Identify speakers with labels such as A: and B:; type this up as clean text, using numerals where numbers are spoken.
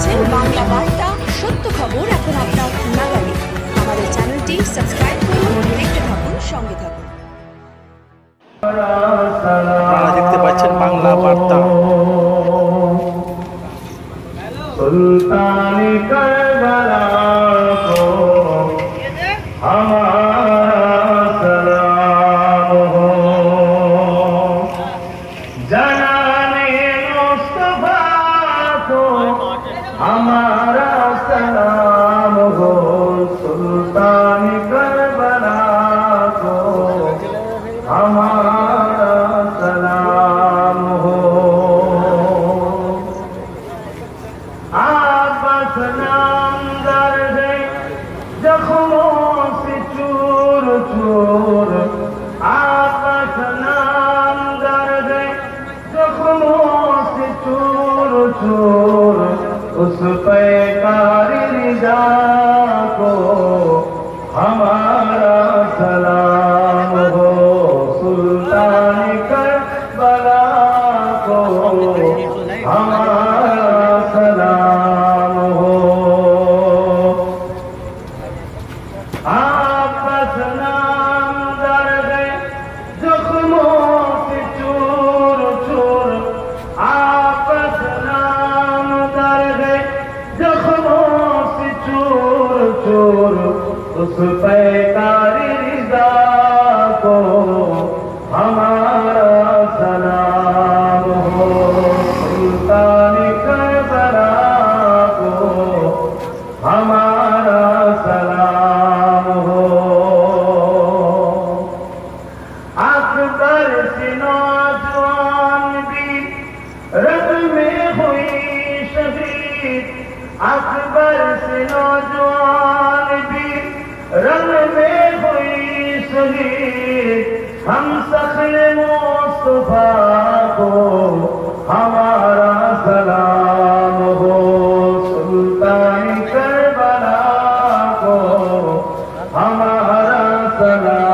A: চলছে বাংলা বার্তা, সত্য খবর এখন আপনার নাগালে। আমাদের চ্যানেলটি সাবস্ক্রাইব করুন, দেখতে থাকুন, সঙ্গে থাকুন।
B: আপনারা দেখতে পাচ্ছেন বাংলা বার্তা।
C: सुल्तानी करबला को हमारा सलाम हो, जनाने मुस्तफा को हमारा सलाम हो, सुल्तानी करबला को हमारा सलाम हो। आपस नाम दर्द जख्मों से चूर चूर, आपस नाम दर्द जख्मों से चूर चूर, उस पैकार रिजा को हमारा सलाम हो, सुल्तानी करबला को हमारा सलाम हो। आपस नाम दर्द जख्मों से चूर चूर, आपस नाम दर्द जख्मों से चूर चूर, उस पैकारी रिजा को हमारा सलाम हो, सुल्तानी करबला को हमारा सलाम हो। अकबर से नौजवान भी रंग में हुई शहीद, अकबर से नौजवान भी रंग में हुई शहीद, हम सख्रे मुस्तफा को हमारा सलाम हो, सुल्तानी करबला को हमारा सलाम